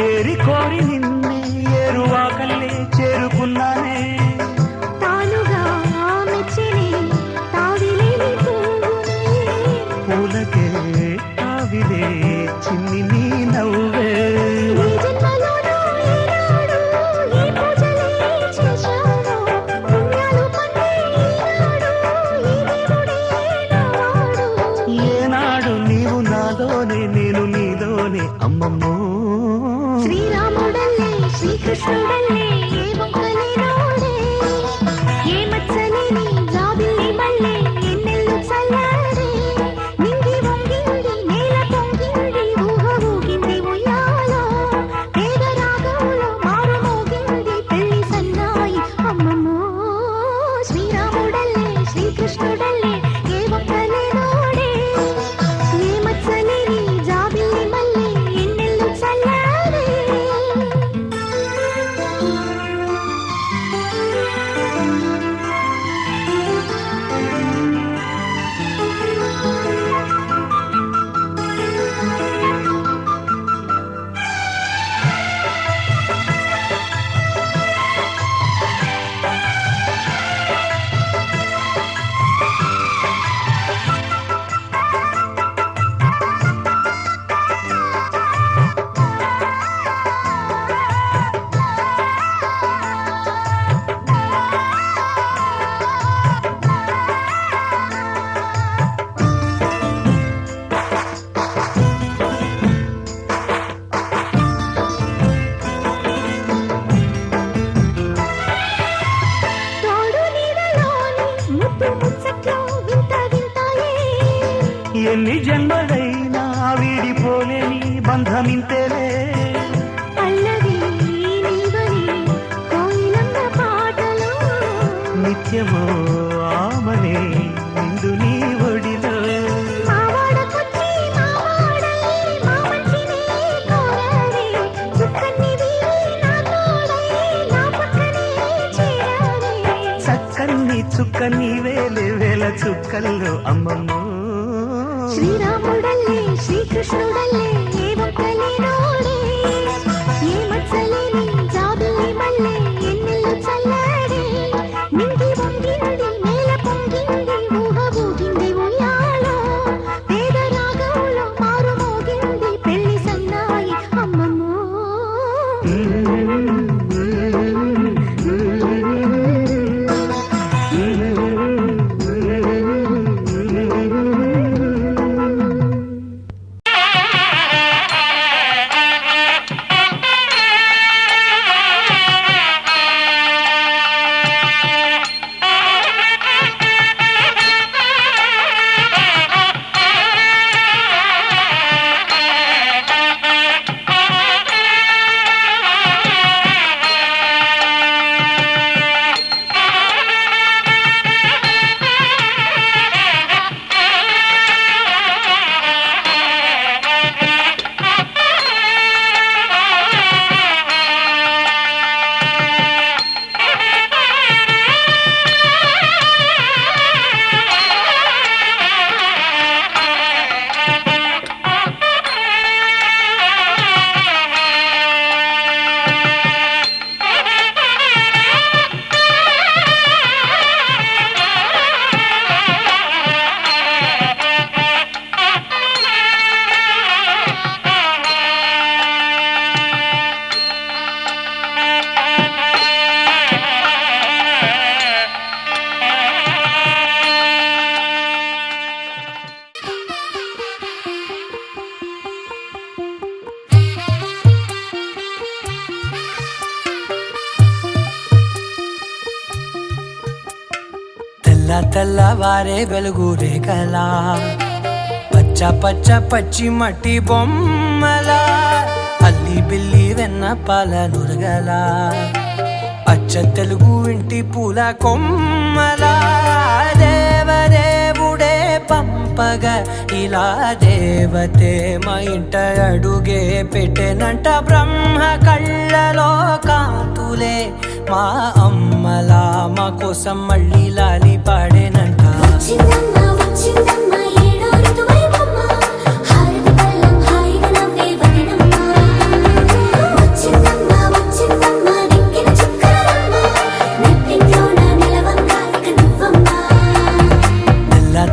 ఏరి కోరి నిన్నే ఏరువాకల్లే చేరుకున్నానే తానుగా మెచ్చిని తావిలేని పూలకే తావిలే చిన్ని నీ నవ్వే ఏనాడు నీవు నాలోనే నేను నీలోనే అమ్మమ్మో శ్రీరాముడల్లే శ్రీకృష్ణుడల్లే ఏ వంకలే నోడే ఏ మచ్చలేని జాబిల్లి మల్లె ఎన్నెల్లు చల్లారే నింగి వంగింది నేల పొంగింది ఊహ ఊగింది ఉయ్యాలో పేద రాగంలో మారు మోగింది పెళ్లి సన్నాయి అమ్మమ్మో శ్రీరాముడల్లే శ్రీకృష్ణుడల్లే ఏ వంకలే నోడే ఏ మచ్చలేని జాబిల్లి మల్లె ఎన్నెల్లు చల్లారే ఎన్ని జన్మలైనా వీడిపోలేని బంధమింతేలే పల్లవి నీవని కోయిలమ్మ పాటలో నిత్యమో ఆమనే నిండు నీ ఒడిలో మావాడకొచ్చి మావాడై మా మంచినే కోరారే చుక్కనివి నా తోడై నా పక్కనే చేరారే చక్కన్ని చుక్కని వేలే వేల చుక్కల్లో అమ్మమ్మో శ్రీరాముడల్లే శ్రీకృష్ణుడల్లే ఏ వంకలే నోడే ఏ మచ్చలేని జాబిల్లి మల్లె ఎన్నెల్లు చల్లారే నింగి వంగింది నేల పొంగింది ఊహ ఊగింది ఉయ్యాలో పేద రాగంలో మారు మోగింది పెళ్లి సన్నాయి అమ్మమ్మో తెల్ల తెల్లవారే వెలుగు రేఖలా పచ్చ పచ్చ పచ్చి మట్టి బొమ్మలా అల్లి బిల్లి వెన్న పాల నురగలా అచ్చ తెలుగు ఇంటి పూల కొమ్మలా దేవదేవుడే పంపగా ఇలా దేవతే మా ఇంట అడుగే పెట్టెనంట బ్రహ్మ కళ్ళలో కాంతులే మా అమ్మలా మా కోసం మళ్ళీ లాలి పాడేనంట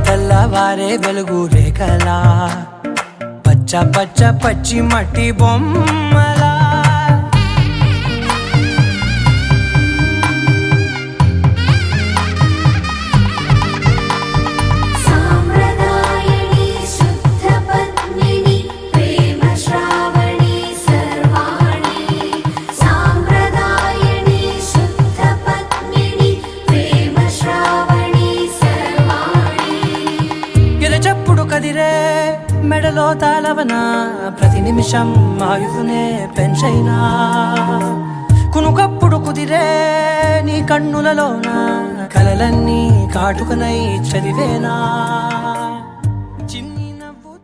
తెల్లవారే వెలుగు రేఖలా పచ్చ పచ్చ పచ్చి మట్టి బొమ్మలా కదిరే మెడలో తాళవన ప్రతి నిమిషం ఆయుధునే పెంచైనా కునుకప్పుడు కుదిరే నీ కన్నులలోన కలలన్నీ కాటుకనై చదివేనా చిన్ని నవ్వు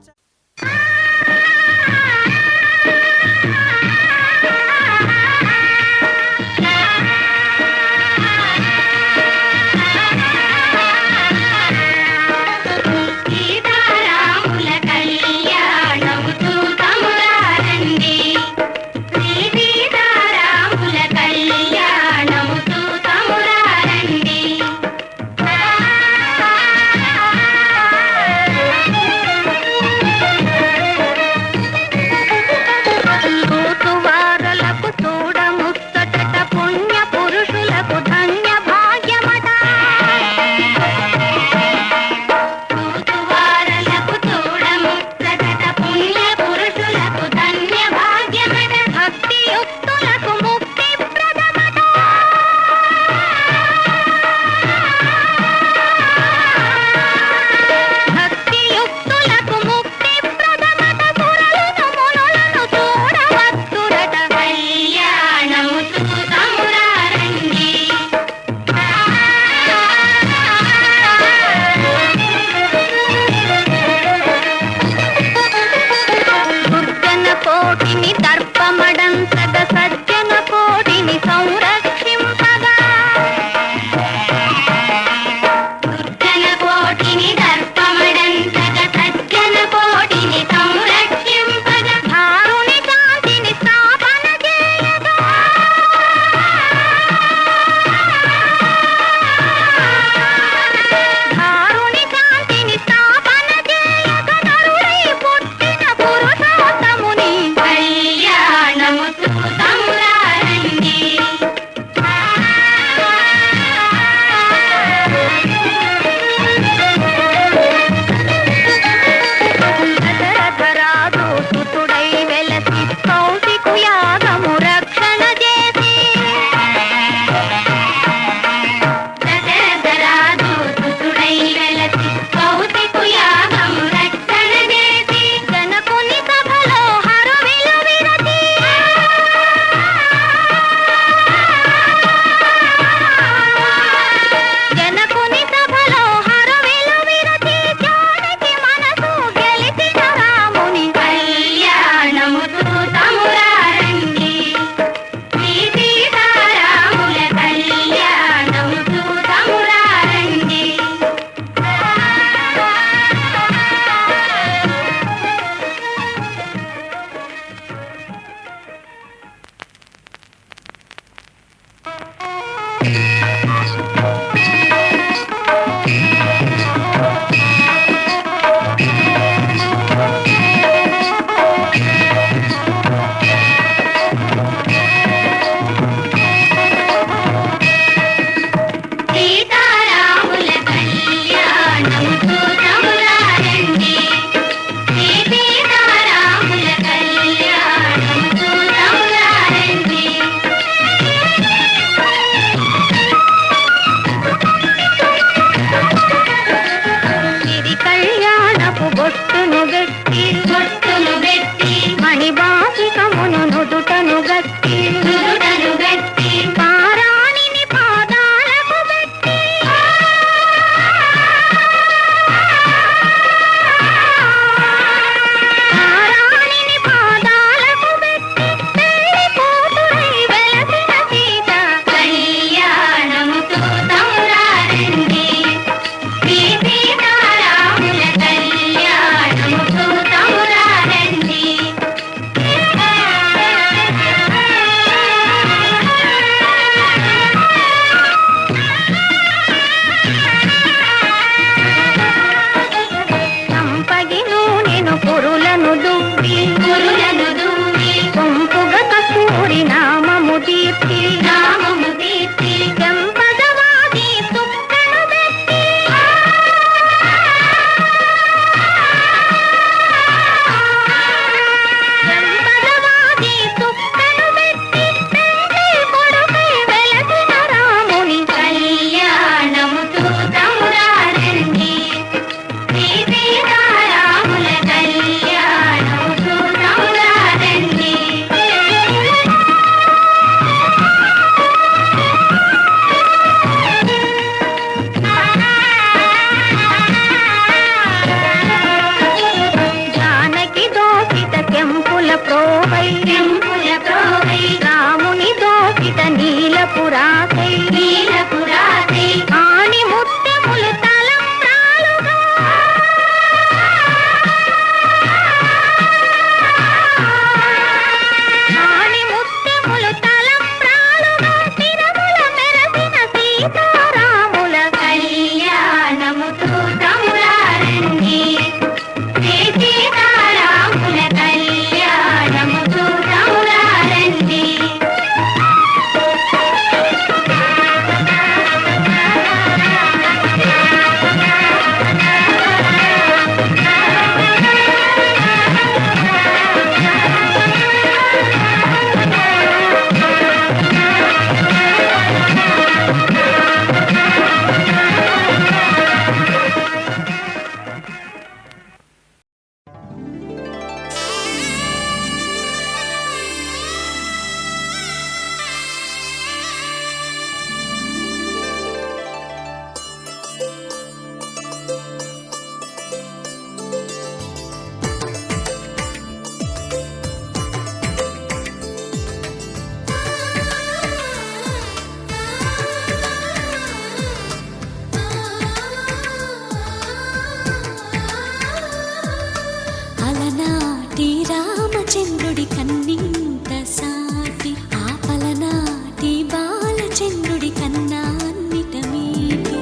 అలనాటి రామచంద్రుడి కన్నింత సాటి ఆపలనాటి బాలచంద్రుడి కన్నా అన్నిట మీటి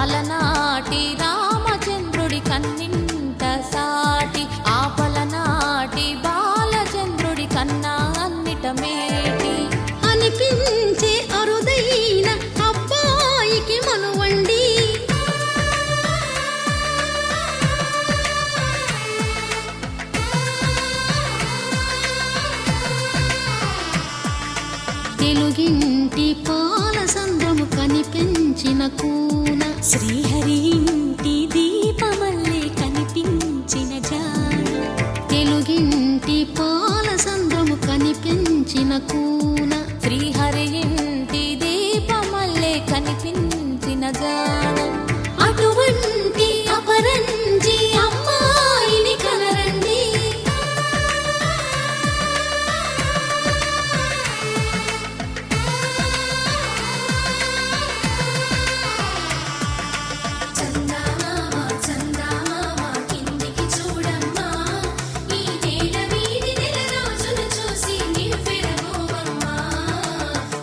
అలనాటి రామచంద్రుడి కన్నింత సాటి ఆపలనాటి బాలచంద్రుడి కన్నా అన్నిట మేటి అనిపించే అరుదైన అబ్బాయికి మనువండి తెలుగింటి పాల సంద్రము కనిపించిన కూన శ్రీహరి ఇంటి దీపమల్లే కనిపించిన జాడ తెలుగింటి పాల సంద్రము కనిపించిన కూన శ్రీహరి ఇంటి దీపమల్లే కనిపించిన జాడం అటువంటి అపరంజి అమ్మాయిని కనరండి చందమామ చందమామ కిందికి చూడమ్మా ఈ నేల వీధి నెల రోజులు చూసి నివ్వెరబోవమ్మా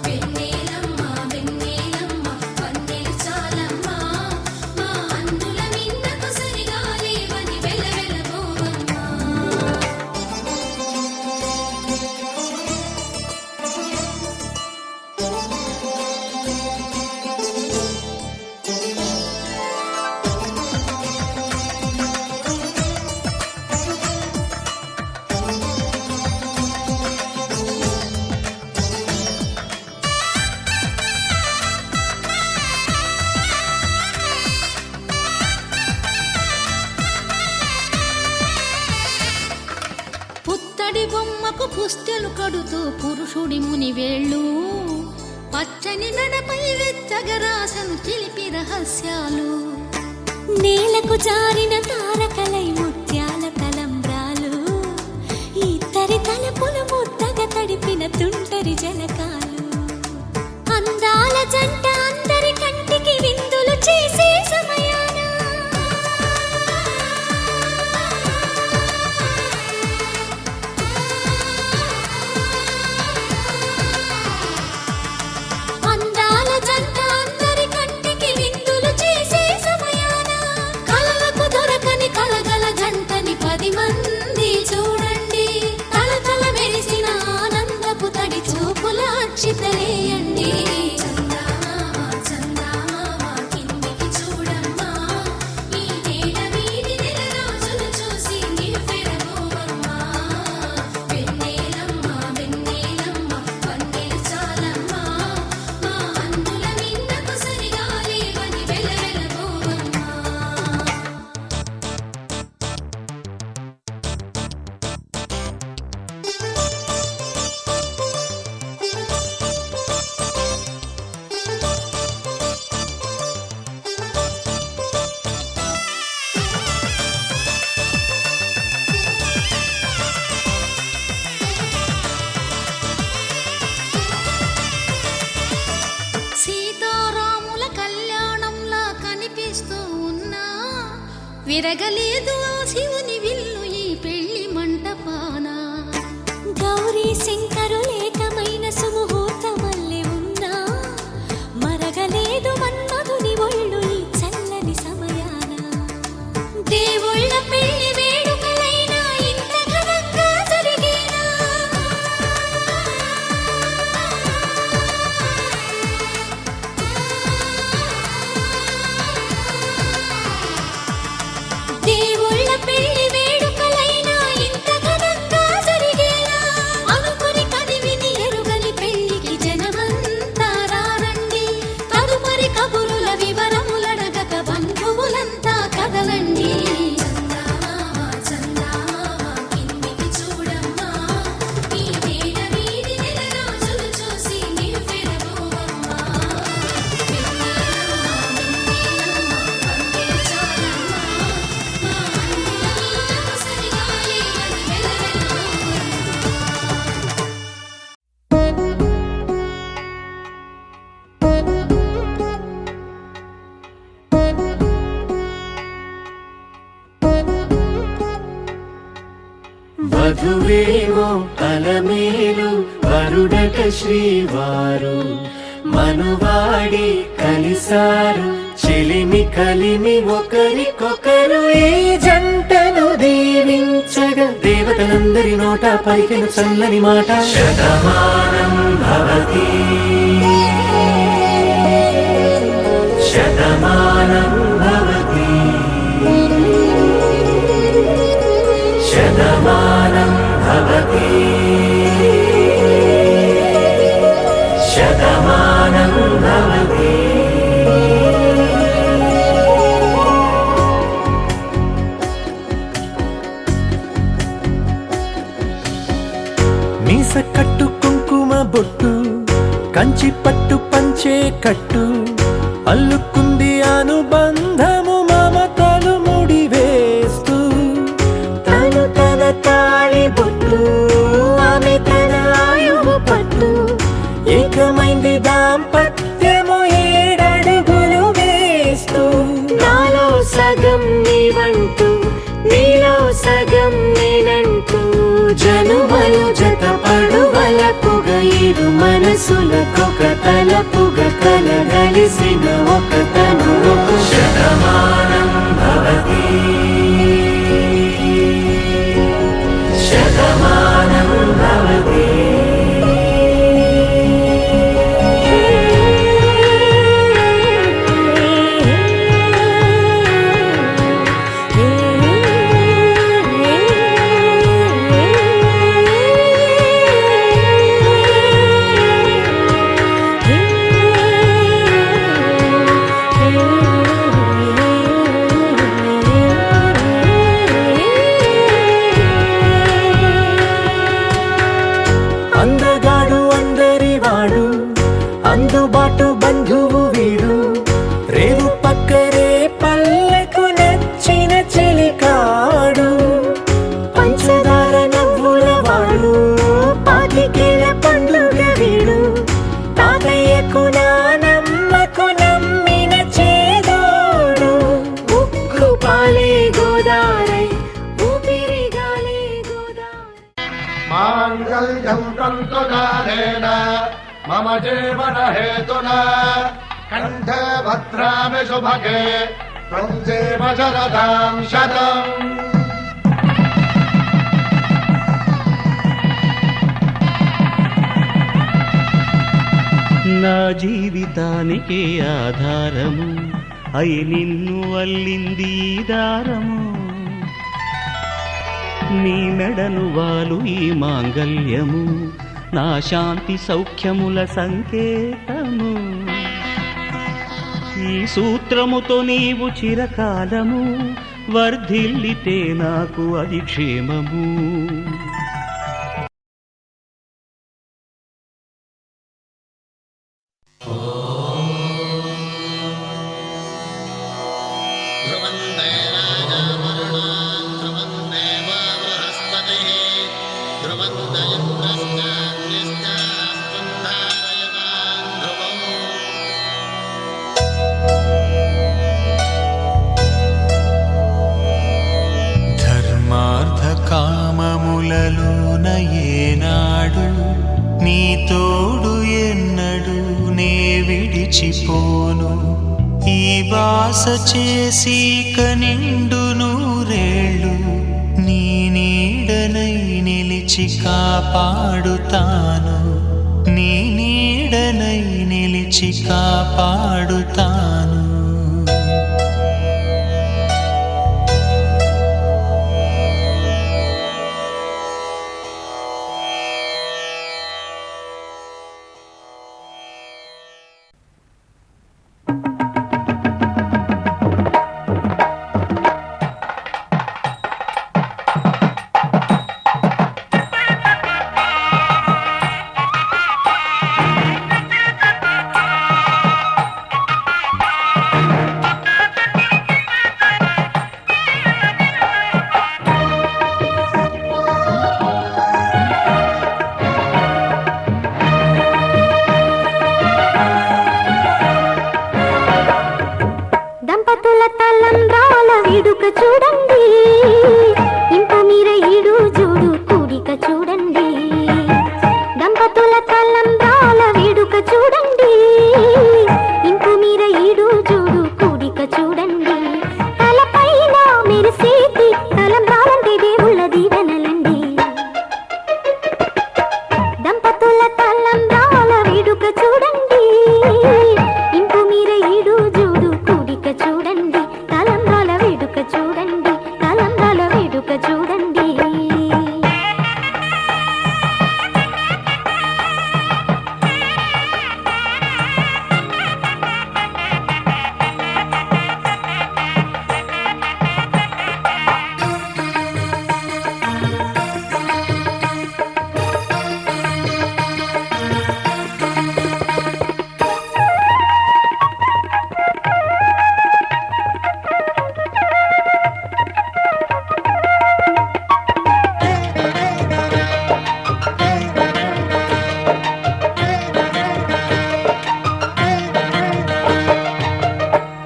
వెన్నెలమ్మ వెన్నెలమ్మ వన్నెలు చాలమ్మా మా అందుల మిన్నకు సరిగా లేవని వెలవెలబోవమ్మా పుత్తడి బొమ్మకు పుస్తెలు కడుతూ పురుషుడి ముని వేళ్ళు పచ్చని మెడపై వెచ్చగరాసను చిలిపి రహస్యాలు నేలకు జారిన తారకలై ముత్యాల తలంబ్రాలు ఇద్దరి తలపులు ముద్దగా తడిపిన తుంటరి జలకాలు అందాల జంట అందరి కంటికి విందులు చేసే సమయాన అందాల జంట అందరి కంటికి విందులు చేసే సమయాన కలలకు దొరకని కలగల జంటని 10 మంది చూడండి తలతల మెరిసిన ఆనందపు తడి చూపుల అక్షితలేయండి చందమామ చందమామ కిందికి చూడమ్మా ఈ నేల వీధి నెల రోజులు చూసి నివ్వెరబోవమ్మా వెన్నెలమ్మ వెన్నెలమ్మ వన్నెలు చాలమ్మా మా అందుల మిన్నకు సరిగా లేవని వెలవెలబోవమ్మా సీతారాముల కళ్యాణంలా కనిపిస్తూ ఉన్నా విరగలేదు ఆ శివుని విల్లు ఈ పెళ్లి మంటపాన గౌరీ శంకరులేకమైన సుముహూర్తమల్లె ఉన్నా మరగలేదు మన్మధుని ఒళ్ళు ఈ చల్లని సమయాన దేవుళ్ళ పెళ్లి వేడుకలైనా ఇంత ఘనంగా జరిగేనా దేవుళ్ళ పెళ్లి వేడుకలైనా ఇంత ఘనంగా జరిగేనా అనుకుని వధువేమో అలమేలు వరుడట శ్రీవారు మనువాడి కలిసారు చెలిమి కలిమి ఒకరికొకరు ఈ జంటను దీవించగా దేవతలందరి నోట పలికిన చల్లని మాట శతమానం భవతి శతమానం భవతి శతమానం భవతి శతమానం భవతి. మీస కట్టు కుంకుమ బొట్టు కంచి పట్టు పంచే కట్టు అల్లుకుంది అనుబంధము మమతలు ముడివేస్తూ తను తన తాళి బొట్టు ఆమె తన ఆయువు పట్టు ఏకమైంది దాంపత్యము 7 అడుగులు వేస్తూ నాలో సగం నీవంటూ నీలో సగం నేనంటూ జనుమలు జతపడువలపుగ ఇరు మనసులకొక తలపుగ కలగలిసిన ఒక తను శతమానం భవతి శతమానం భవతి. అందగాడు అందరివాడు అందుబాటు బంధువు వీడు రేవు పక్కరే పల్లెకు నచ్చిన చెలికాడు పంచదార నవ్వుల వాడు పాతికేల పండుగ వీడు తాతయ్యకు నానమ్మకు నమ్మిన చేదోడు ఉక్కు పాలే గోదారై ఊపిరిగాలే గోదారై. మాంగళ్యం తంతుకారేణ మమ జీవన హేతునా కంఠే భద్రామి శుభగే త్వం జీవ శరదాం శతం. నా జీవితానికి ఆధారము అయి నిన్ను అల్లింది ఈ దారము నీ మెడను వాలు ఈ మాంగల్యము నా శాంతి సౌఖ్యముల సంకేతము ఈ సూత్రముతో నీవు చిరకాలము వర్ధిల్లితే నాకు అది క్షేమము. ధర్మార్థ కామములలోన ఏనాడు నీ తోడు ఎన్నడు నే విడిచిపోను ఈ బాస చేసి కనిండు నూరేళ్ళు నీ నీడనై నిలిచి కాపాడుతాను నీ నీడనై నిలిచి కాపాడుతాను. మెరిసేటి తలంబ్రాలంటే దేవుళ్ళ దీవెనలండి. దంపతుల తలంబ్రాల వేడుక చూడండి, ఇంపు మీర ఈడు జోడు కూడిక చూడండి. తలంబ్రాల వేడుక చూడండి, తలంబ్రాల వేడుక చూడండి.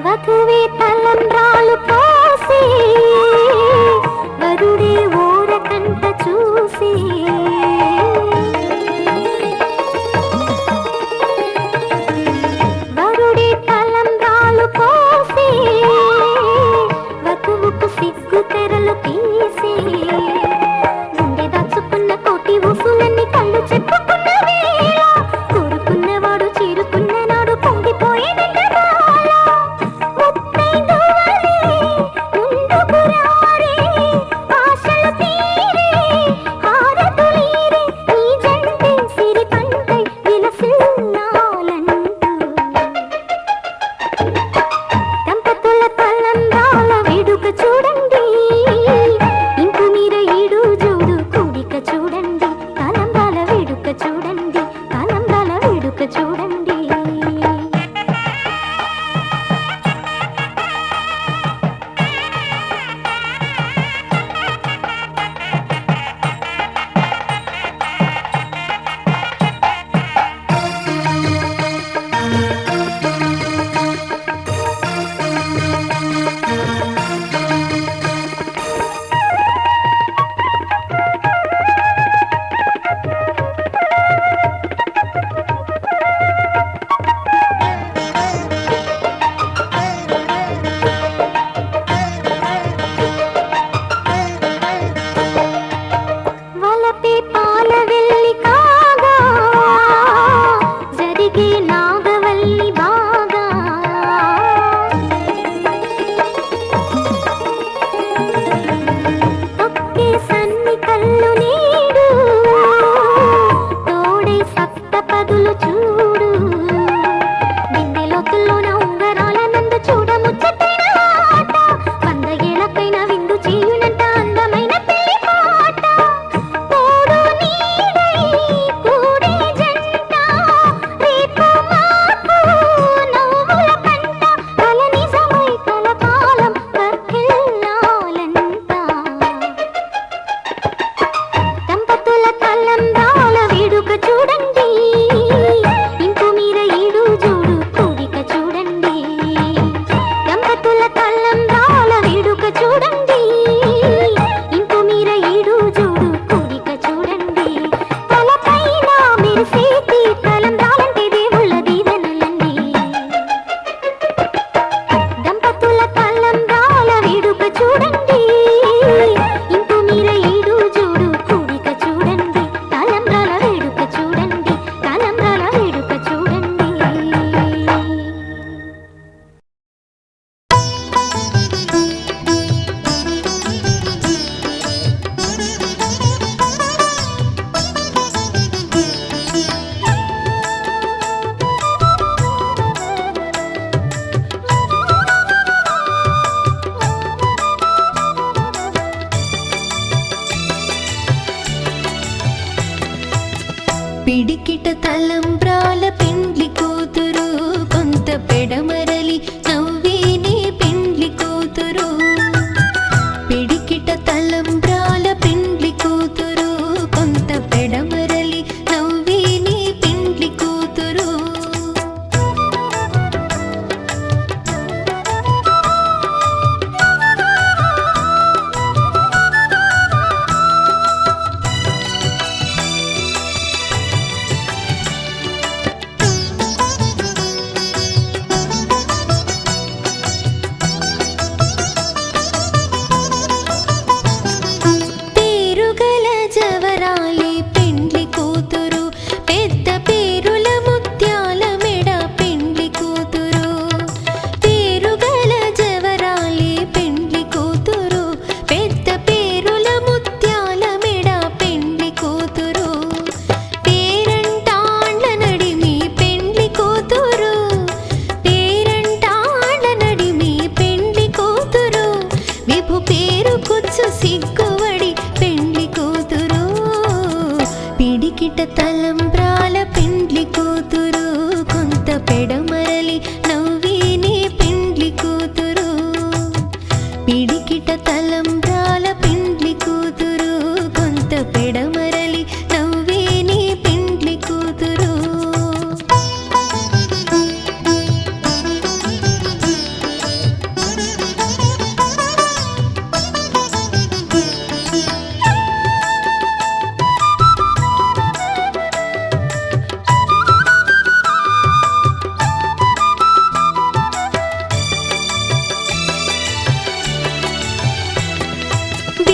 వధువే తలంబ్రాలు పోసి వరుడే ఓరకంట చూసి వరుడే తలంబ్రాలు పోసి వధువుకు సిగ్గు తెరలు తీసి గుండె దాచుకున్న కోటి ఊసులన్నీ కళ్ళు చెప్పుకున్న వేళ కోరుకున్నవాడు చేరుకున్న నాడు పొంగిపోయేదంట బాల. ముత్తైదువలే ముందుకు రారే, ఆశలు తీరే, హారతులీరే, ఈ జంటే సిరి పంటై విలసిల్లాలంటూ. దంపతుల తలంబ్రాల వేడుక చూడండి, ఇంపు మీర ఈడు జోడు కూడిక చూడండి. తలంబ్రాల వేడుక చూడండి, తలంబ్రాల వేడుక చూడండి. వలపే పాల వెల్లి కాగా జరిగే నాగవల్లి బాగా. తొక్కే సన్ని కళ్ళు నీడు తోడే సప్త పదులు చూడు. బిందెలోతుల్లోన ఉంగరాల నందు చూడ ముచ్చటైన ఆట. 100 ఏళ్లకైన విందు చేయునంట అందమైన పెళ్లి పాట. తోడు నీడై కూడే జంట, రేపు మాపు నవ్వుల కంట. కల నిజమై కలకాలం వర్ధిల్లాలంట. దంపతుల తలంబ్రాల వేడుక చూడండి, ఇంపు మీర ఈడు జోడు కూడిక చూడండి. దంపతుల తలంబ్రాల వేడుక చూడండి, ఇంపు మీర ఈడు జోడు కూడిక చూడండి. తలపైన మెరిసేటి తలంబ్రాలంటే దేవుళ్ళ దీవెనలండి. దంపతుల తలంబ్రాల వేడుక చూడండి, ఇంపు మీర ఈడు జోడు కూడిక చూడండి. తలంబ్రాల వేడుక చూడండి, తలంబ్రాల వేడుక చూడండి. పిడికిట తలంబ్రాల పెండ్లి కూతురు, కొంత పెడమరలి నవ్విని పెండ్లి కూతురు. పిడికిట తలంబ్రాల పెండ్లి కూతురు, కొంత పెడమరలి నవ్విని పెండ్లి కూతురు.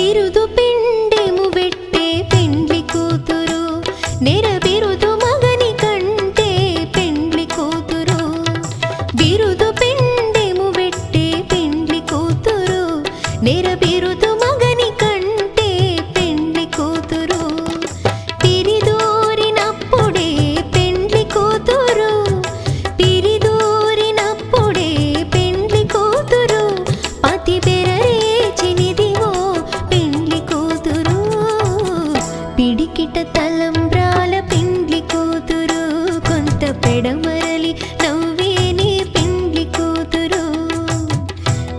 బిరుదు పిండెము పెట్టే పెండ్లి కూతురు నెర బిరుదు మగని కంటే పెండ్లి కూతురు బిరుదు పిండెము పెట్టే పెండ్లి కూతురు నెర బిరుదు మగని కంటే పెండ్లి కూతురు పిరిదూరినప్పుడే పెండ్లి కూతురు పిరిదూరినప్పుడే పెండ్లి కూతురు పతి బెరరేచినిదివో పెండ్లి కూతురు పిడికిట తలంబ్రాల పెండ్లి కూతురు కొంత పెడమరలి నవ్వేని పెండ్లి కూతురు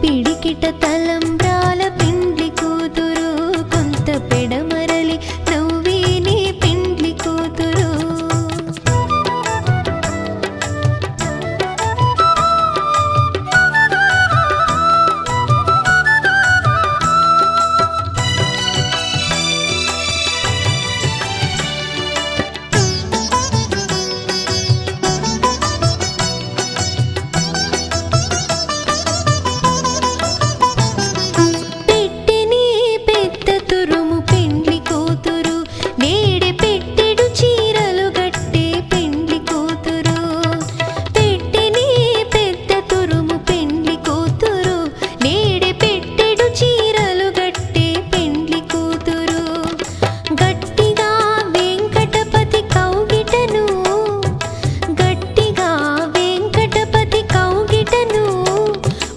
పిడికిట తలంబ్రాల పెండ్లి కూతురు కొంత పెడమరలి నవ్వేని పెండ్లి కూతురు పెట్టెని పెద్ద తురుము పెండ్లి కూతురు నేడే పెట్టెడు చీరలు గట్టే పెండ్లి కూతురు పెట్టెని పెద్ద తురుము పెండ్లి కూతురు నేడే పెట్టెడు చీరలు గట్టే పెండ్లి కూతురు గట్టిగా వెంకటపతి కౌగిటను గట్టిగా వెంకటపతి కౌగిటను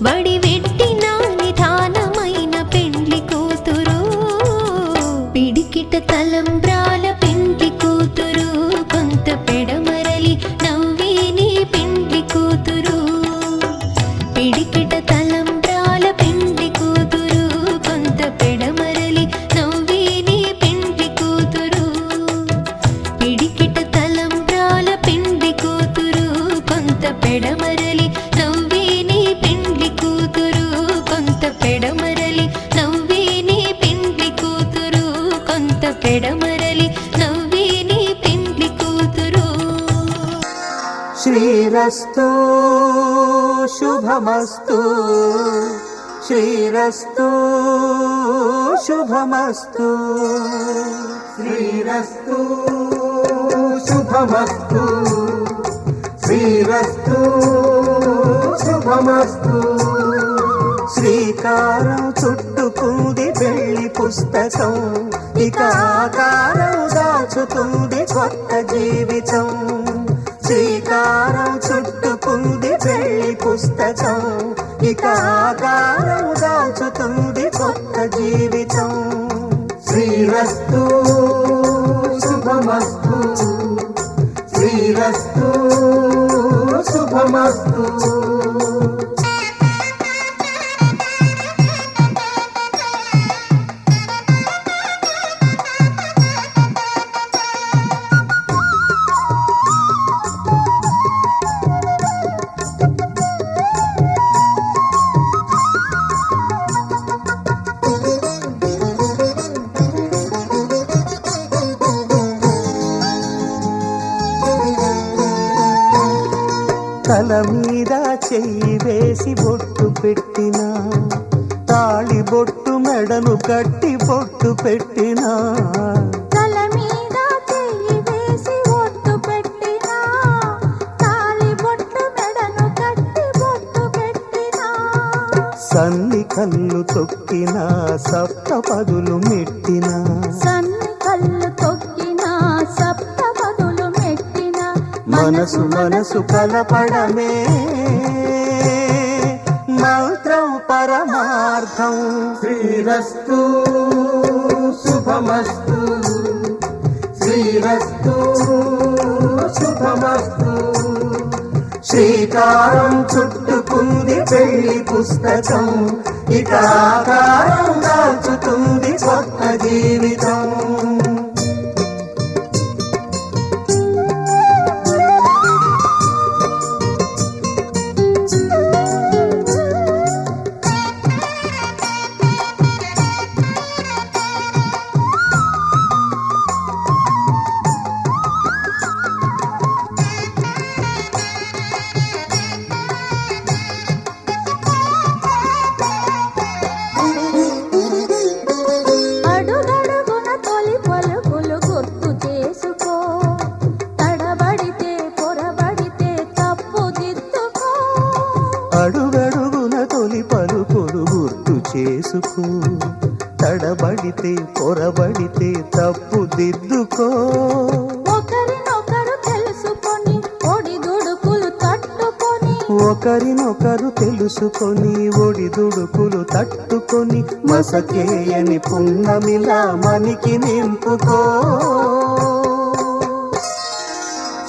వడివెట్టిన నిధానమైన పెండ్లి కూతురు పిడికిట తలంబ్రాల పెండ్లి కూతురు కొంత పెడమరలి నవ్వేని పెండ్లి కూతురు పిడికిట తలంబ్రాల పెండ్లి కూతురు కొంత పెడమరలి నవ్వేని పెండ్లి కూతురు పిడికిట తలంబ్రాల పెండ్లి కూతురు కొంత పెడమరలి నవ్వేని పెండ్లి కూతురు కొంత పెడమరలి నవ్వేని పెండ్లి కూతురు కొంత పెడమరలి నవ్వేని పెండ్లి కూతురు శ్రీరస్తు శుభమస్తు శ్రీరస్తు శుభమస్తు శ్రీరస్తు శుభమస్తు శ్రీరస్తు శుభమస్తు శ్రీకారం చుట్టుకుంది పెళ్లి పుస్తకం ఇక ఆకారం దాచుతుంది కొత్త జీవితం శ్రీకారం చుట్టుకుంది పెళ్లి పుస్తకం ఇక ఆకారం దాచుతుంది కొత్త జీవితం శ్రీరస్తు శుభమస్తు శ్రీరస్తు శుభమస్తు తల మీద చెయ్యి వేసి బొట్టు పెట్టినా తాళి బొట్టు మెడను కట్టి బొట్టు పెట్టినా తల మీద చెయ్యి వేసి ఒట్టు పెట్టినా తాళి బొట్టు మెడను కట్టి బొట్టు పెట్టినా సన్ని కళ్ళు తొక్కినా సప్త పదులు మెట్టినా సన్ని కళ్ళు తొక్కినా సప్త పదులు మెట్టినా మనసు మనసు కలపడమే మంత్రం పరమార్థం శ్రీరస్తు శుభమస్తు శ్రీరస్తు శుభమస్తు శ్రీకారం చుట్టుకుంది పెళ్లి పుస్తకం ఇక ఆకారం దాచుతుంది కొత్త జీవితం తడబడితే పొరబడితే తప్పు దిద్దుకో. ఒకరినొకరు తెలుసుకొని ఒడిదుడుకులు తట్టుకొని ఒకరినొకరు తెలుసుకొని ఒడిదుడుకులు తట్టుకొని మసకేయని పున్నమిలా మనికి నింపుకో.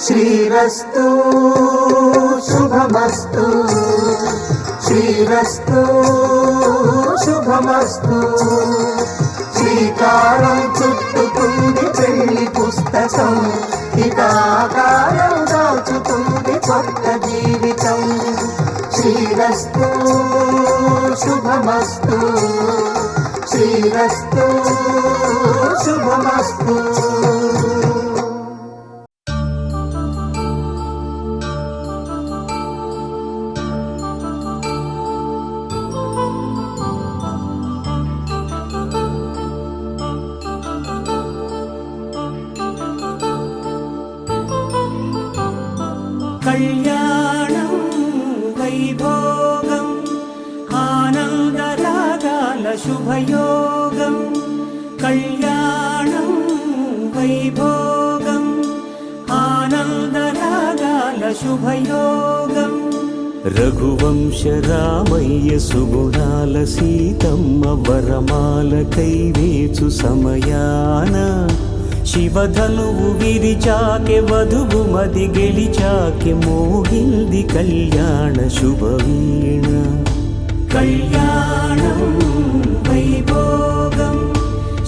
శ్రీరస్తు శుభమస్తు, శ్రీరస్తు శుభమస్తు. శ్రీకారం చుట్టుకుంది పెళ్లి పుస్తకం, ఇక ఆకారం దాచుతుంది కొత్త జీవితం. శ్రీరస్తు శుభమస్తు, శ్రీరస్తు శుభమస్తు. కళ్యాణం వైభోగం ఆనందరాగాల శుభయోగం. కళ్యాణం వైభోగం ఆనందరాగాల శుభయోగం. రఘువంశ రామయ్య సుగుణాల సీతమ్మ వరమాల కైవేచు సమయాన శివధనువు విరిచాకె వధువు మది గెలిచాకె మోగింది కళ్యాణ శుభవీణ. కళ్యాణం వైభోగం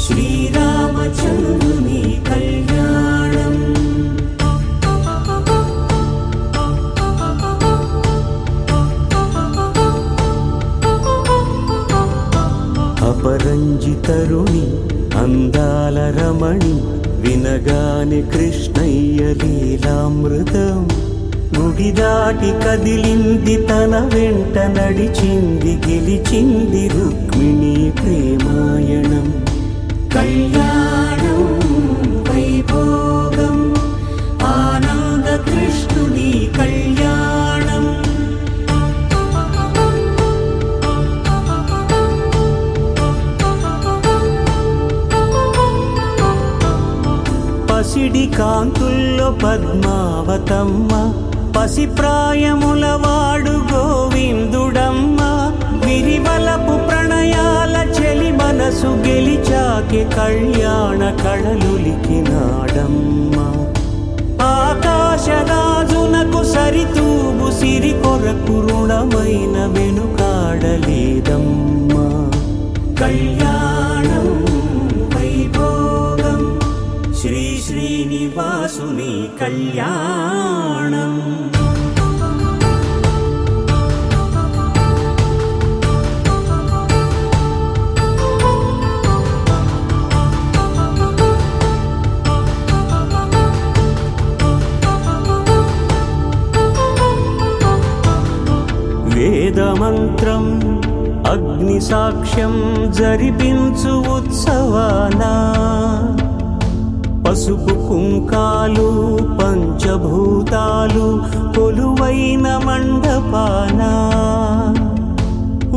శ్రీరామచంద్రుని కళ్యాణం. అపరంజి తరుణి అందాల రమణి వినగానే కృష్ణయ్య లీలామృతం. గుడి దాటి కదిలింది తన వెంట నడిచింది గెలిచింది రుక్మిణి ప్రేమాయణం. కళ్యాణం వైభోగం ఆనంద కృష్ణుని కళ్యాణం. పసిడి కాంతుల్లో పద్మావతమ్మ పసిప్రాయముల వాడు గోవిందుడమ్మ. విరివలపు ప్రణయాల చెలి మనసు గెలిచాకె కళ్యాణ కళలులికినాడమ్మ. ఆకాశరాజునకు సరితూగు సిరి కొరకు రుణమైన వెనుకాడలేదమ్మ. కళ్యాణం వైభోగం శ్రీ శ్రీనివాసుని కళ్యాణం. వేదమంత్రం అగ్ని సాక్ష్యం జరిపించు ఉత్సవానా పసుపు కుంకాలు పంచభూతాలు కొలువైన మండపాన.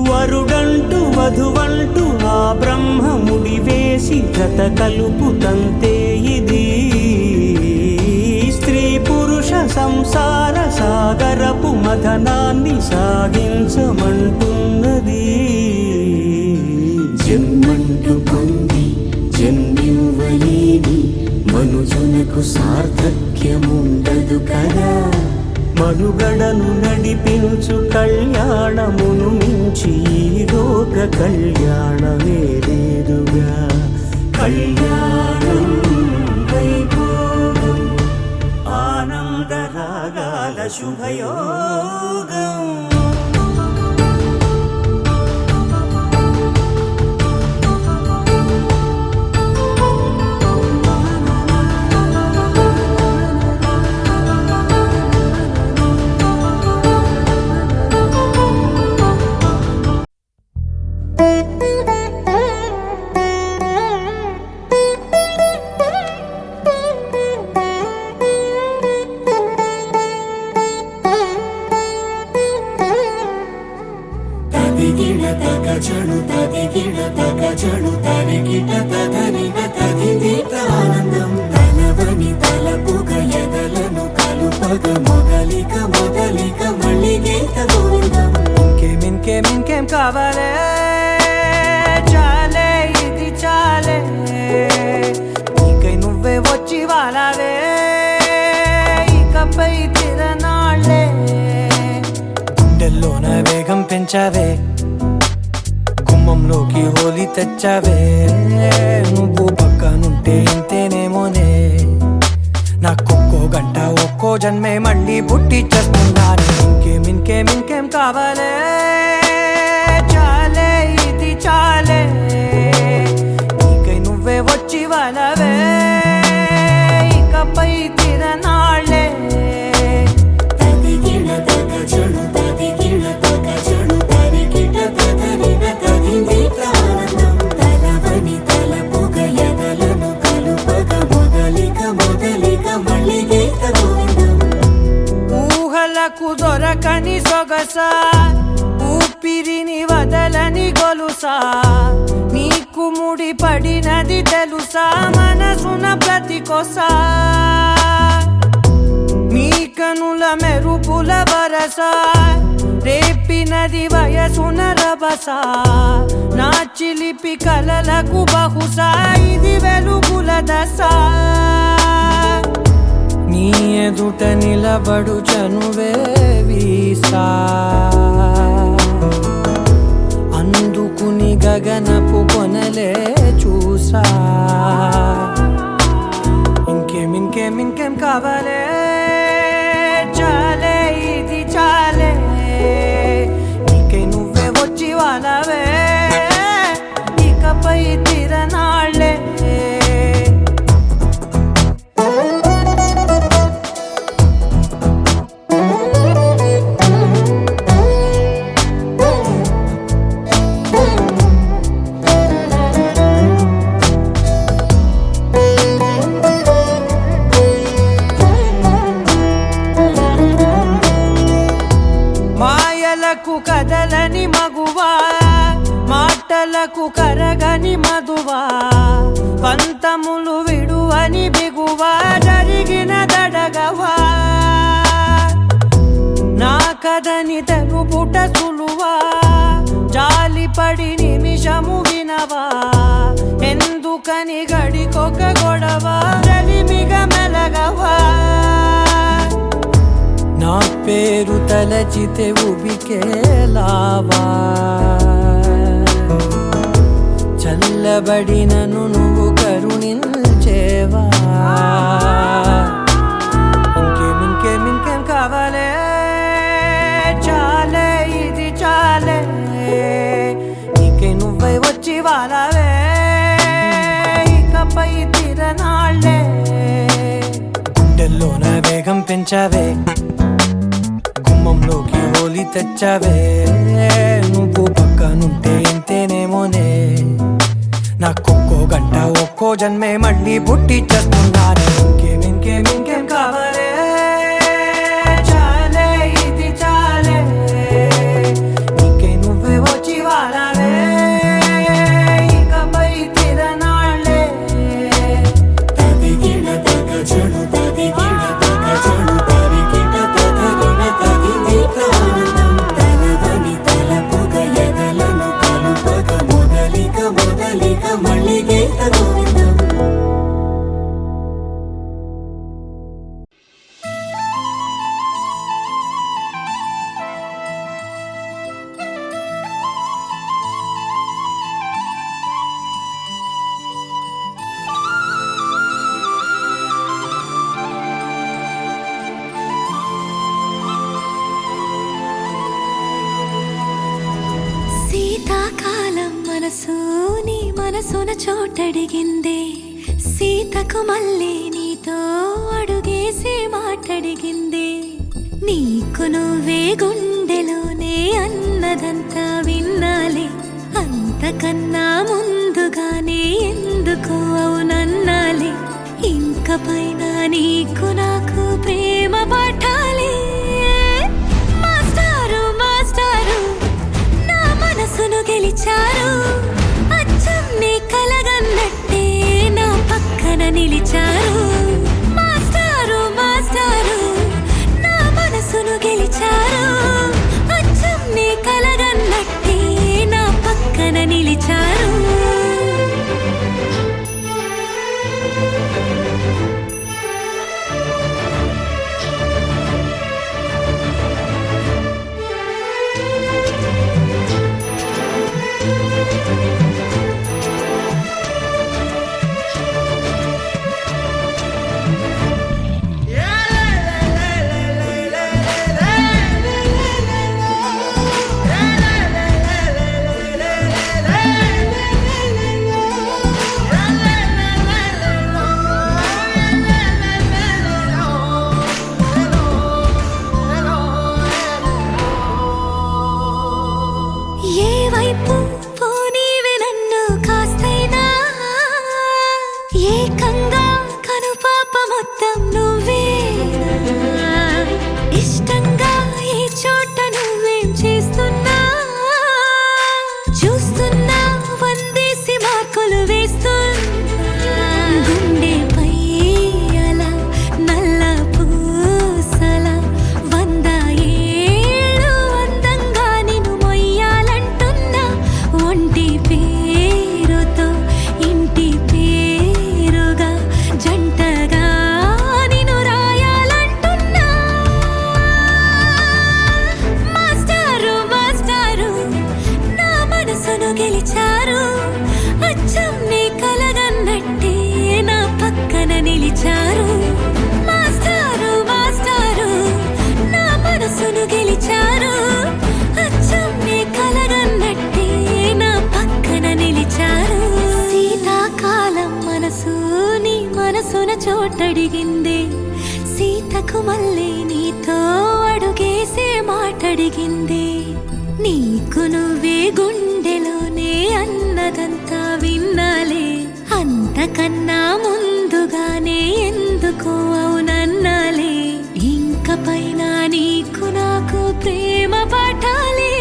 వరుడంటూ వధువంటూ ఆ బ్రహ్మముడి వేసి జత కలుపుతంతే ఇది. స్త్రీ పురుష సంసార సాగరపు మథనాన్ని సాగించమంటున్నది. జన్మంటూ పొంది జన్మివ్వలేని మనుజునకు సార్థక్యముండదు కదా. మనుగడను నడిపించు కళ్యాణమును మించి ఈ లోక కళ్యాణమే లేదుగా. కళ్యాణం వైభోగం ఆనందరాగాల శుభయోగం. తరికిట తదరిన తదిదీత ఆనందం తలవని తలపుగ ఎదలను కలుపగ మొదలిక మళ్ళీ గీత గోవిందం ఇంకేం కావాలే చాలే ఇది చాలే నీకై నువ్వే వచ్చి వాలావే ఇకపై తిరనాళ్ళే గుండెల్లోన వేగం పెంచావే గుమ్మంలోకి హోలీ తెచ్చావే నువ్వు పక్కనుంటే ఇంతేనేమోనే నాకొక్కో గంట ఒక్కో జన్మే మళ్ళీ పుట్టి చేస్తున్నాను ఇంకేం కావాలే చాలే ఇది చాలే నీకై నువ్వే వచ్చి వాలవే ఇకపై తిరనాళ్ళే తదిగిణ తగజడు తరికిట తదరిన తదిదీత ఆనందం తలవని తలపుగ ఎదలను కలుపగ మొదలిక మళ్ళీ గీత గోవిందం ఊహలకు దొరకని సొగస ఊపిరిని వదలని గొలుసా నీకు ముడి పడినది తెలుసా మనసున ప్రతి కొసా నీ కనుల మెరుపుల వరస రేపినది వయసున రభస నా చిలిపి కలలకు బహుశా ఇది వెలుగుల దశ నీ ఎదుట నిలబడు చనువే వీసా అందుకుని గగనపు కొనలే చూసా ఇంకేం కావాలే చాలే ఇది చాలే నీకై నువ్వే వచ్చి వాలవే ఇకపై తిరనాళ్ళే మాయలకు కదలని మగువా మాటలకు కరగని మధువా పంతములు విడువని బిగువా జరిగిన దడగవా నా కథని తెలుపుట సులువా జాలిపడి నిమిషము వినవా ఎందుకని గడికొక గొడవ రలిమిగ మెలగవా నా పేరు తలచితే ఉబికేలావా చల్లబడినను నువ్వు కరుణించేవా ఇంకేం కావాలే చాలే ఇది చాలే నీకై నువ్వై వచ్చి వాలవే ఇకపై తిరనాళ్ళే గుండెల్లోన వేగం పెంచావే గుమ్మంలోకి హోలీ తెచ్చావే నువ్వు పక్కనుంటే ఇంతేనేమోనే నాకొక్కో గంట ఒక్కో జన్మే మళ్ళీ పుట్టి చేస్తున్నాను ఇంకేం కావాలే చాలే ఇది చాలే నీకై నువ్వే వచ్చి వాలవే ఇకపై తిరనాళ్ళే తదిగిణ తగజడు తరికిట తదరిన తదిదీత ఆనందం తలవని తలపుగ ఎదలను కలుపగ మొదలిక మళ్ళీ గీత గోవిందం శీతాకాలం మనసు నీ మనసున చోటడిగిందే సీతకు మళ్ళీ నీతో అడుగేసి మాటడిగిందే నీకు నువ్వే గుండెలోనే అన్నదంతా విన్నాలే అంతకన్నా ముందుగానే ఎందుకు అవునన్నాలే ఇంక పైన నీకు నాకు ప్రేమ పాఠాలే మాస్టారు నా మనసును గెలిచారు అచ్చం నీ కలగను నిలిచారు. మాస్టారు మాస్టారు నా మనసును గెలిచారు. అచ్చం నీ కలగన్నట్టే నా పక్కన నిలిచారు. ఏ వైపు పోనీవే నన్ను కాస్తైనా, ఏకంగా కనుపాప మొత్తం నువ్వేనా. ఇష్టంగా ఏ చోట నువ్వేం చేస్తున్నా, చూస్తున్నా వందేసి మార్కులు వేస్తున్నా. గుండెపై అలా నల్ల పూసల 100 ఏళ్ళు అందంగా నిన్ను మొయ్యాలంటున్నా. ఒంటి పేరుతో ఇంటి పేరుగా జంటగా నిన్ను రాయాలంటున్నా. మాస్టారు మాస్టారు నా మనసును గెలిచారు. అచ్చం నీ కలగన్నట్టే నా పక్కన నిలిచారు. మాస్టారు మాస్టారు నా మనసును గెలిచారు. అచ్చం నీ కలగన్నట్టే నా పక్కన నిలిచారు. శీతాకాలం మనసు నీ మనసున చోటడిగింది. సీతకు మళ్ళీ నీతో అడుగేసే మాటడిగింది. నీకు నువ్వే గుండెలోనే అన్నదంతా విన్నాలే. అంతకన్నా ముందుగానే ఎందుకు అవునన్నాలే. ఇంక పైన నీకు నాకు ప్రేమ పాఠాలే.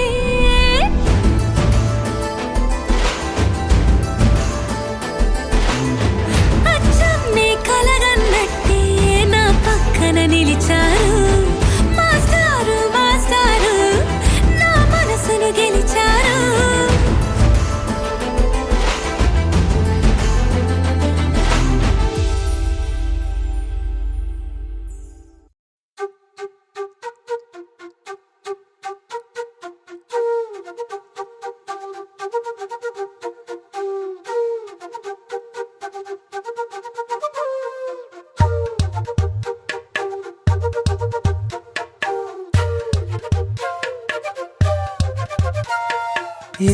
అచ్చం నీ కలగన్నట్టే నా పక్కన నిలిచారు. మాస్టారు మాస్టారు నా మనసును గెలిచారు.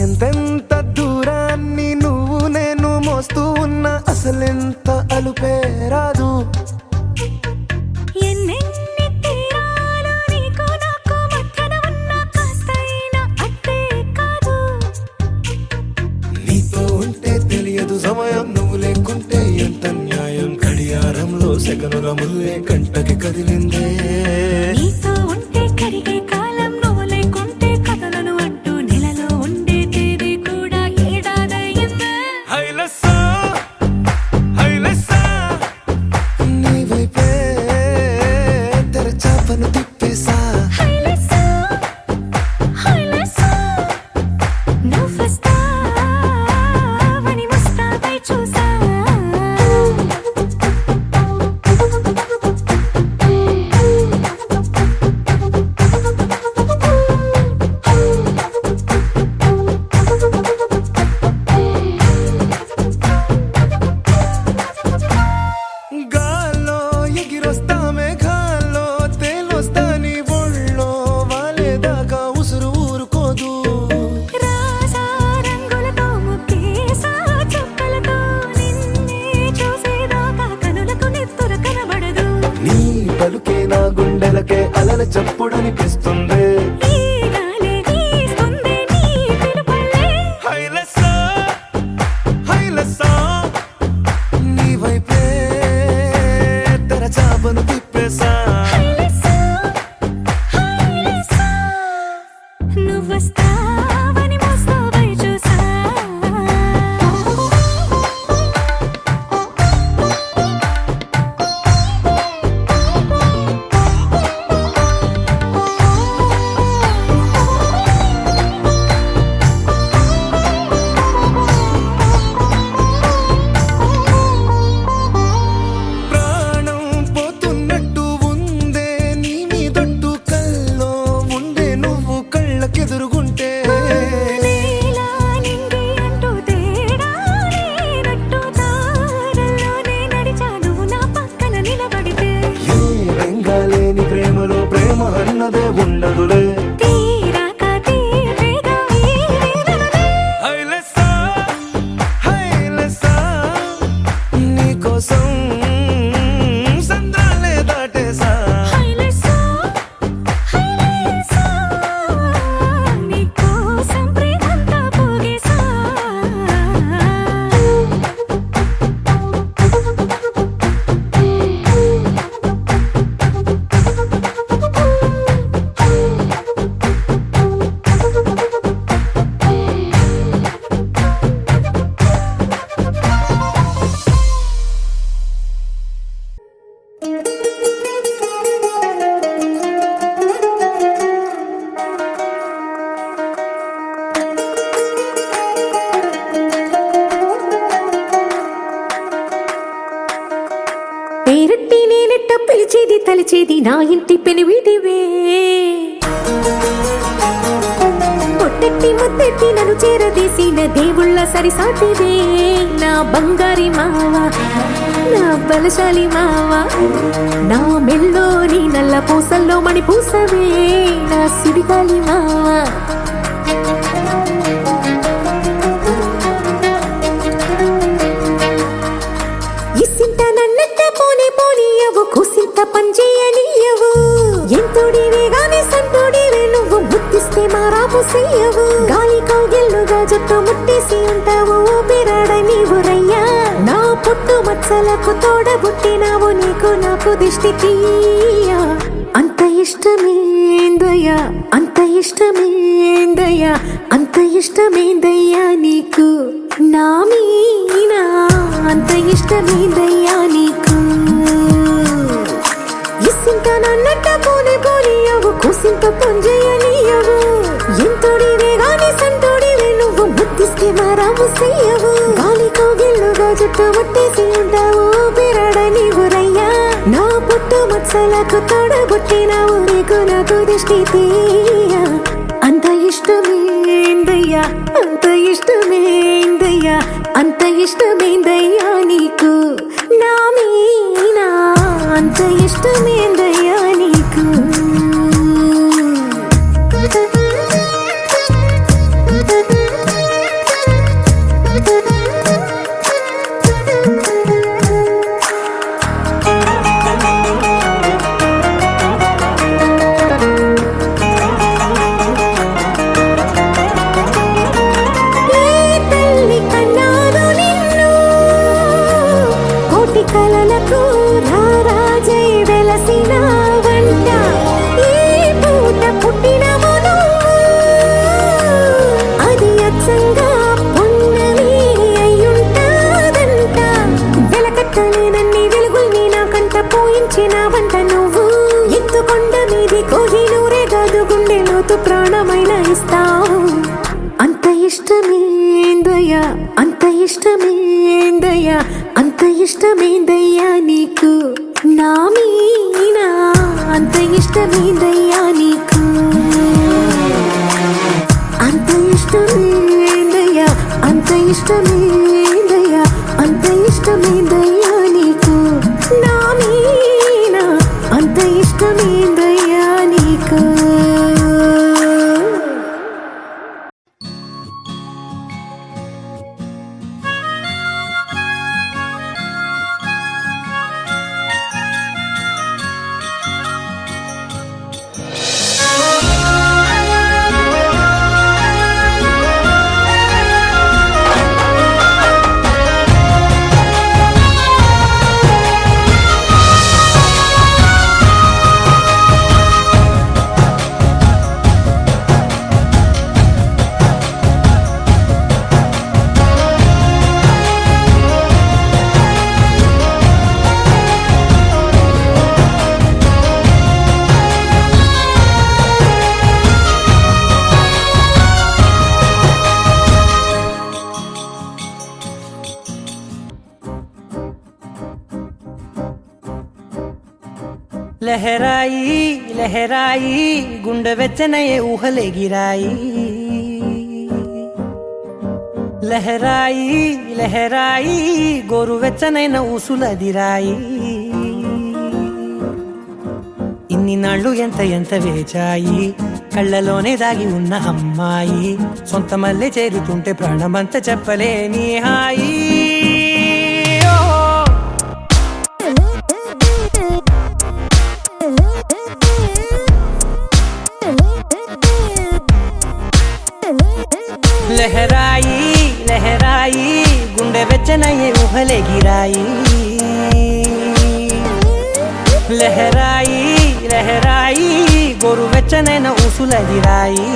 ఎంతెంత దూరాన్ని నువ్వు నేను మోస్తూ ఉన్నా అసలెంత అలుపే రాదు. ఎన్నెన్ని తీరాలు నీకు నాకు మధ్యన ఉన్న కాస్తైనా అట్టే కాదు. నీతో ఉంటే తెలియదు సమయం, నువ్వు లేకుంటే ఎంత న్యాయం. గడియారంలో సెకనుల ముల్లే కంటకి కదిలిందే. నీతో ఉంటే కరిగే కాలం, నువ్వు లేకుంటే కథలను అంటూ నెలలో ఉండే తేదీ కూడా ఏడాదయ్యిందే. హైలెస్సా హైలెస్సా నీ వైపే తెరచాపను తిప్పేసా. హైలెస్సా హైలెస్సా నువ్వొస్తావని ముస్తాబై చూసా. గాల్లో ఎగిరొస్తా మేఘాల్లో తేలొస్తా నీ ఒళ్ళో వాలేదాకా ఉసురు ఊరుకోదు. రాజా రంగులతో ముక్కేసా చుక్కలతో నిన్నే చూసేదాకా కనులకు నెత్తుర కనబడదు. నీ పలుకే నా గుండెలకే అలల చప్పుడనిపిస్తుంది. ఈ గాలి వీస్తుంది నీ పిలుపులే. హైలెస్సా హైలెస్సా నీ వైపే తెరచాపను తిప్పేసా. హైలెస్సా హైలెస్సా నువ్వొస్తావని ముస్తాబై చూసా. కోసం సంద్రాలే దాటేసా హైలేసా హైలేసా నీకోసం ప్రేమంతా పోగేసా పేరట్టి నేనెట్ట పిలిచేది తలిచేది నా ఇంటి పెనువిటివే పొట్టెట్టి ముద్దెట్టి నన్ను చేరదీసిన దేవుళ్ళ సరిసాటివే నా బంగారి మావా నా బలశాలి మావా నా మెల్లోని నల్ల పూసల్లో మణి పూసవే నా సిరిగాలి మావా ఇసింత నన్నట్ట పోనే పోనీయవు కుసింత పనిచేయనీయవు ఎంతోడివే గాని సంతోడివే నువ్వు ముద్దిస్తే మారాపు చెయ్యవు గాలి కౌగిల్లుగా జుట్టు ముట్టేసి ఉంటావు ఊపిరాడ నీవు రయ్యా నా పుట్టు మచ్చలకు తోడబుట్టినావు నీకు నాకు దిష్టి తీయా అంత ఇష్టమేందయ్యా అంత ఇష్టమేందయ్యా అంత ఇష్టమేందయ్యా నీకు నా మీనా అంత ఇష్టమేందయ్యా నీకు ఇసింత నన్నట్ట పోనే పోనీయవు కుసింత పొంజేయనీయవు ఎంతోడివే గాని సంతోడివే నువ్వు ముద్దిస్తే మారాము చెయ్యవు గాలి కౌగిల్లుగా జుట్టు ముట్టేసి ఉంటావు ఊపిరాడ నీవు రయ్యా నా పుట్టు మచ్చలకు తోడబుట్టినావు నీకు నాకు దిష్టి తీయా అంత ఇష్టమేందయ్యా అంత ఇష్టమేందయ్యా అంత ఇష్టమేందయ్యా నీకు నా మీనా అంత ఇష్టమేందయ్యా నీకు కలలకు రారాజై వెలసిన వంట ఈ పూట పుట్టినవు నువ్వు అది అచ్చంగా పున్నమి అయ్యుంటాదంట వెలకట్టలేనన్ని వెలుగుల్ని నా కంట పోయించిన వంట నువ్వు ఎత్తుకొండ మీది కోహినూరే కాదు గుండె లోతు ప్రాణమైన ఇస్తావు అంత ఇష్టమేందయ్యా అంత ఇష్టమేందయ్యా అంత ఇష్టమేందయ్యా నీకు నా మీనా అంత ఇష్టమేందయ్యా నీకు అంత ఇష్టమేందయ్యా అంత ఇష్టమేందయ్యా అంత ఇష్టమేందయ్యా నీకు నా మీనా అంత ఇష్టమేందయ్యా నీకు లహరాయి లహరాయి గుండె వెచ్చనయే ఊహలే గిరాయి లహరాయి లహరాయి గోరు వెచ్చనైన ఊసులదిరాయి ఇన్ని నాళ్ళు ఎంత ఎంత వేచాయి కళ్ళలోనే దాగి ఉన్న అమ్మాయి సొంత మల్లె చేరుతుంటే ప్రాణమంతా చెప్పలేని హాయి ఊహలెగిరాయి లహరాయి లహరాయి గోరువెచ్చనైన ఊసులెగిరాయి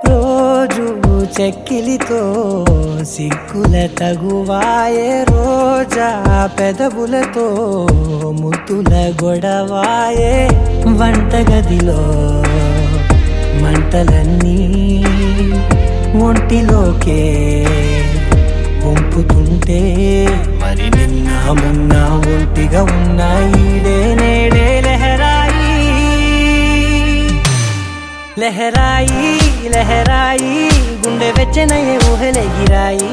రోజు చెక్కిలితో సిగ్గుల తగువాయే రోజా పెదవులతో ముద్దుల గొడవాయే వంటగదిలో మంటలన్నీ ఒంటిలోకే వంపుతుంటే మరి నిన్న మొన్న ఒంటిగా ఉన్న ఈడే నేడే లహరాయి లహరాయి లహరాయి గుండె వెచ్చనయ్యే ఊహలెగిరాయి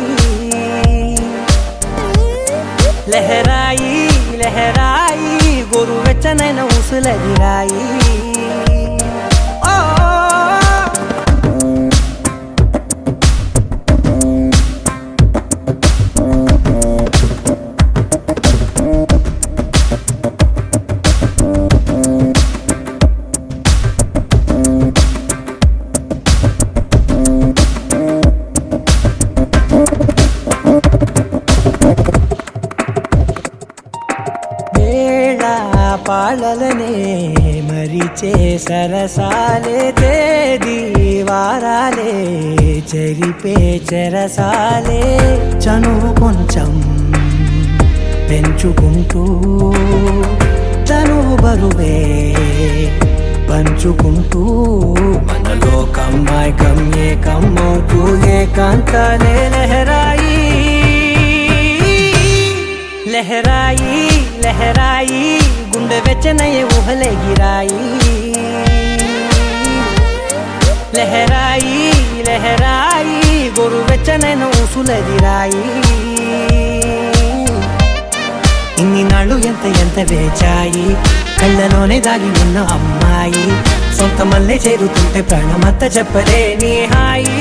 లహరాయి లహరాయి గోరు వెచ్చనైన ఊసులెగిరాయి పాలలనే మరిచే సరసాలే తేదీ వారాలే చెరిపే చెరసాలే చనువు కొంచెం పెంచుకుంటూ చనువు బరువే పంచుకుంటూ మనలో కమ్మాయి కమ్మే కమ్మవుతూ ఏకాంతాలే లహరాయి లహరాయి లహరాయి గుండె వెచ్చనయ్యే ఊహలెగిరాయి లహరాయి లహరాయి గోరు వెచ్చనైన ఊసులెగిరాయి ఇన్ని నాళ్ళు ఎంత వేచాయి కళ్ళలోనే దాగి ఉన్న అమ్మాయి సొంత మల్లె చేరుతుంటే ప్రాణమంతా చెప్పలేని హాయి